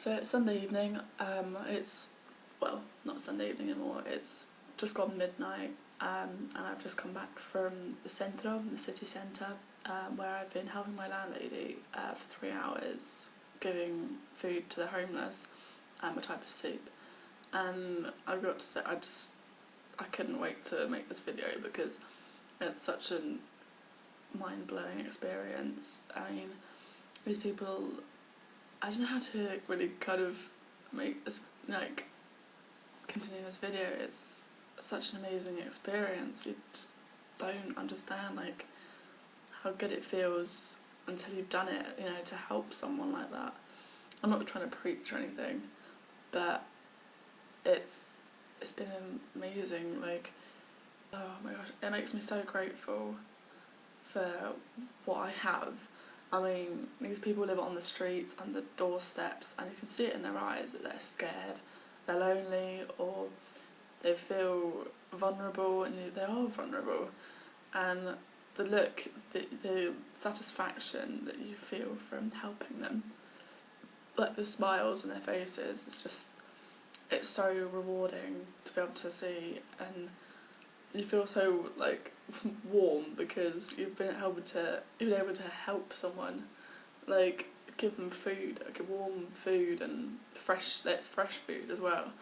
So it's Sunday evening, it's, well, not Sunday evening anymore, it's just gone midnight, and I've just come back from the centre, the city centre, where I've been helping my landlady for 3 hours, giving food to the homeless, a type of soup. And I've got to say, I couldn't wait to make this video because it's such a mind-blowing experience. I mean, these people, I don't know how to really kind of make this, like, continue this video. It's such an amazing experience. You don't understand, like, how good it feels until you've done it, you know, to help someone like that. I'm not trying to preach or anything, but it's been amazing. Like, oh my gosh, it makes me so grateful for what I have. I mean, these people live on the streets and the doorsteps, and you can see it in their eyes that they're scared, they're lonely, or they feel vulnerable, and they are vulnerable. And the look, the satisfaction that you feel from helping them, like the smiles on their faces, it's so rewarding to be able to see, and you feel so, like, warm because you've been able to help someone, like, give them food, like warm food, and it's fresh food as well.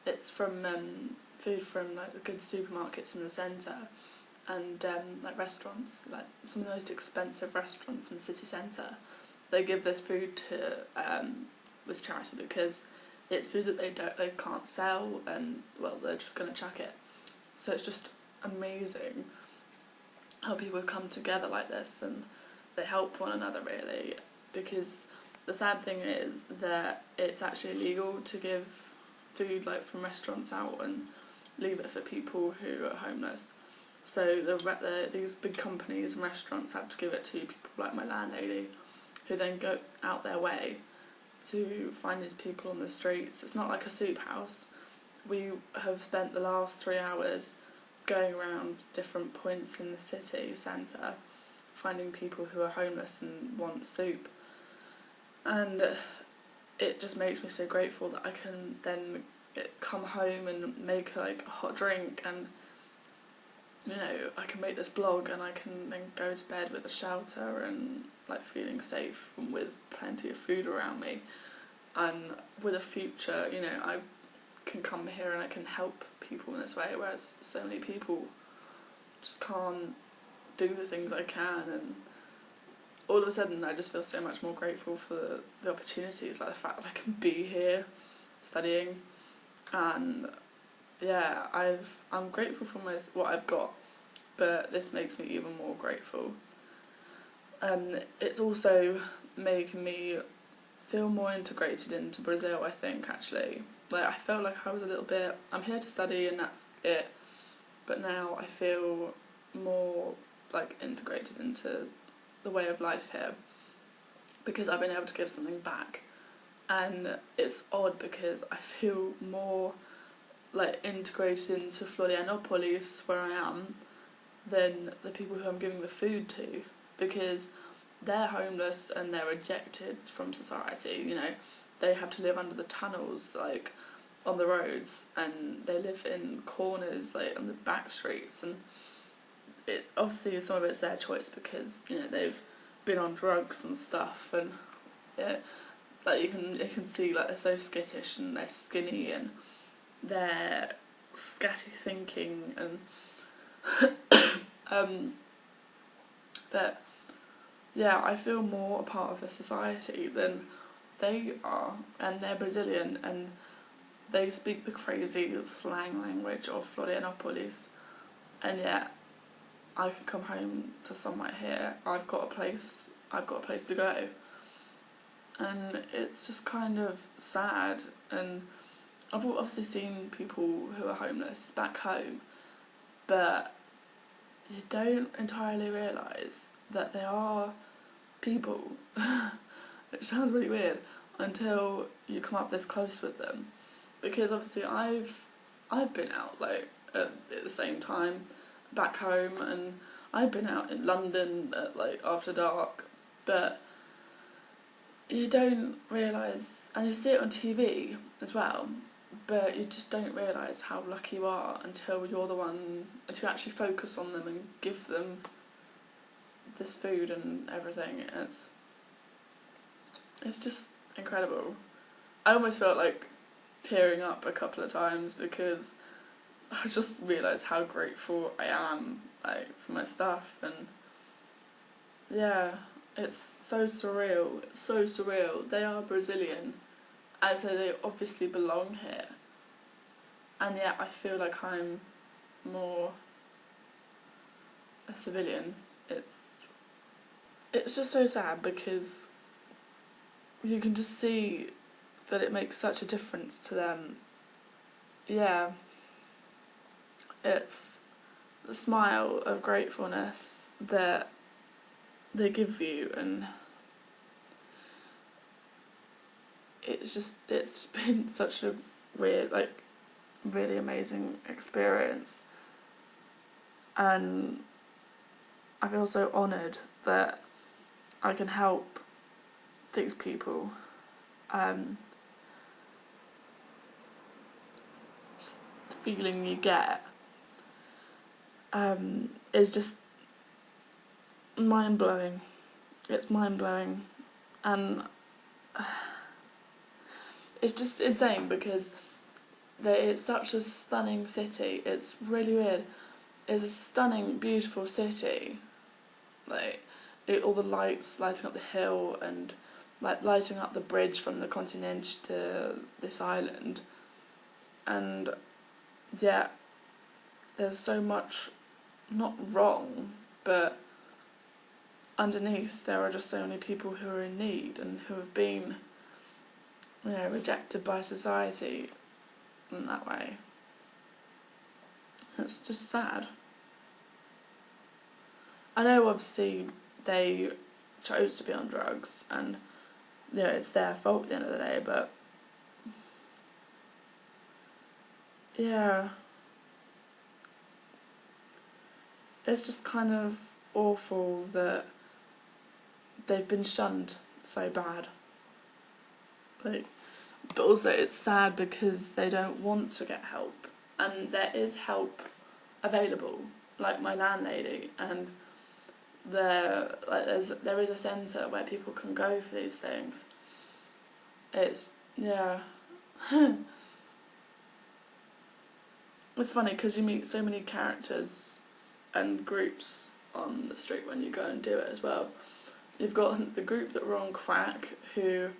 It's from food from, like, the good supermarkets in the centre, and like restaurants, like some of the most expensive restaurants in the city centre. They give this food to this charity because it's food that they can't sell, and, well, they're just going to chuck it. So it's just amazing how people come together like this, and they help one another, really, because the sad thing is that it's actually illegal to give food, like, from restaurants out and leave it for people who are homeless. So these big companies and restaurants have to give it to people like my landlady, who then go out their way to find these people on the streets. It's not like a soup house. We have spent the last 3 hours going around different points in the city centre, finding people who are homeless and want soup. And it just makes me so grateful that I can then come home and make, like, a hot drink, and, you know, I can make this blog, and I can then go to bed with a shelter and, like, feeling safe and with plenty of food around me. And with a future, you know, I can come here and I can help people in this way, whereas so many people just can't do the things I can, and all of a sudden I just feel so much more grateful for the opportunities, like the fact that I can be here studying, and yeah, I'm grateful for what I've got, but this makes me even more grateful. It's also making me feel more integrated into Brazil, I think, actually. Like, I felt like I was a little bit, I'm here to study and that's it, but now I feel more, like, integrated into the way of life here, because I've been able to give something back. And it's odd because I feel more, like, integrated into Florianópolis, where I am, than the people who I'm giving the food to, because they're homeless and they're rejected from society, you know. They have to live under the tunnels, like, on the roads, and they live in corners, like, on the back streets, and obviously some of it's their choice because, you know, they've been on drugs and stuff, and yeah, like, you can see, like, they're so skittish and they're skinny and they're scatty thinking, and but yeah, I feel more a part of a society than they are, and they're Brazilian, and they speak the crazy slang language of Florianópolis, and yet I can come home to somewhere here. I've got a place to go, and it's just kind of sad. And I've obviously seen people who are homeless back home, but you don't entirely realise that they are people. It sounds really weird until you come up this close with them, because obviously I've been out, like, at the same time back home, and I've been out in London at, like, after dark, but you don't realise, and you see it on TV as well, but you just don't realise how lucky you are until you're the one, until you actually focus on them and give them this food and everything. It's just incredible. I almost felt like tearing up a couple of times because I just realised how grateful I am, like, for my stuff. And yeah, it's so surreal. It's so surreal. They are Brazilian, and so they obviously belong here. And yet I feel like I'm more a civilian. It's just so sad because you can just see that it makes such a difference to them. Yeah, it's the smile of gratefulness that they give you, and it's just been such a weird, like, really amazing experience. And I feel so honoured that I can help these people. Just the feeling you get is just mind-blowing. It's mind-blowing, and it's just insane because it's such a stunning city. It's really weird. It's a stunning, beautiful city, like all the lights lighting up the hill and like lighting up the bridge from the continent to this island, and yeah, there's so much not wrong, but underneath there are just so many people who are in need and who have been, you know, rejected by society in that way. It's just sad. I know obviously they chose to be on drugs and, you know, it's their fault at the end of the day, but yeah, it's just kind of awful that they've been shunned so bad. Like, but also it's sad because they don't want to get help, and there is help available, like my landlady, and there is a centre where people can go for these things. It's, yeah. It's funny because you meet so many characters and groups on the street when you go and do it as well. You've got the group that were on crack, who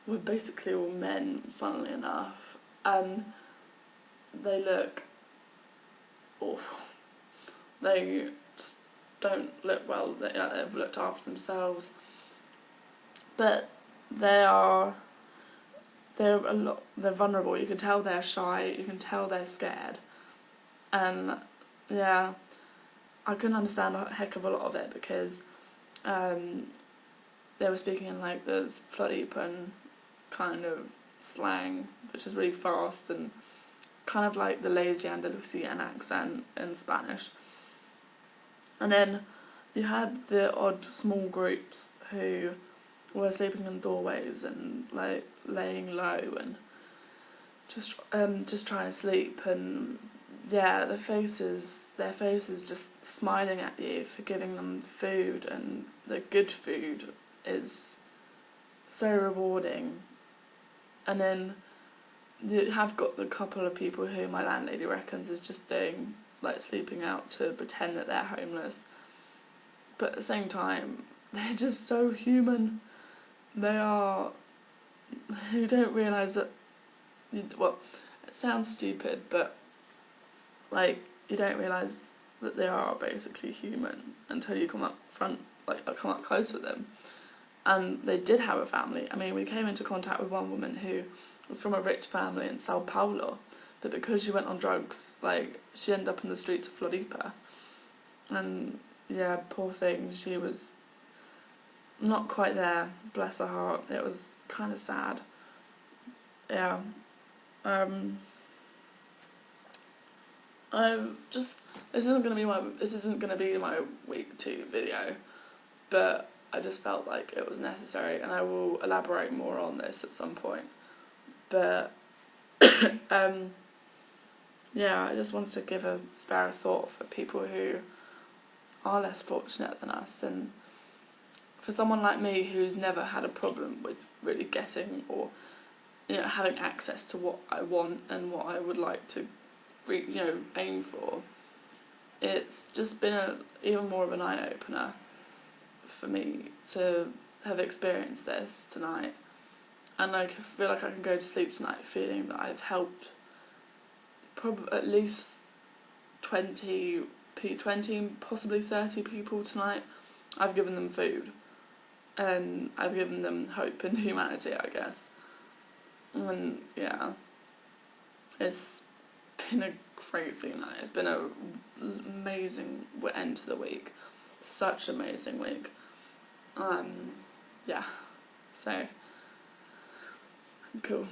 were basically all men, funnily enough, and they look awful. They just don't look well. They've looked after themselves, but they're vulnerable. You can tell they're shy. You can tell they're scared, and yeah, I couldn't understand a heck of a lot of it because they were speaking in like this Florianópolis kind of slang, which is really fast and kind of like the lazy Andalusian accent in Spanish. And then you had the odd small groups who were sleeping in doorways and like laying low and just trying to sleep, and yeah, their faces just smiling at you for giving them food, and the good food is so rewarding. And then you have got the couple of people who my landlady reckons is just doing, like, sleeping out to pretend that they're homeless. But at the same time, they're just so human. You don't realise that, well, it sounds stupid, but, like, you don't realise that they are basically human until you come up close with them. And they did have a family. I mean, we came into contact with one woman who was from a rich family in Sao Paulo, but because she went on drugs, like, she ended up in the streets of Floripa. And yeah, poor thing, she was not quite there, bless her heart. It was kind of sad. Yeah. This isn't gonna be my week 2 video, but I just felt like it was necessary, and I will elaborate more on this at some point. But yeah, I just wanted to give a spare a thought for people who are less fortunate than us, and for someone like me who's never had a problem with really getting or having access to what I want and what I would like to aim for. It's just been even more of an eye-opener for me to have experienced this tonight, and I feel like I can go to sleep tonight feeling that I've helped probably at least 20, possibly 30 people tonight. I've given them food, and I've given them hope and humanity, I guess. And yeah, it's been a crazy night. It's been an amazing end to the week. Such an amazing week. Yeah, so cool.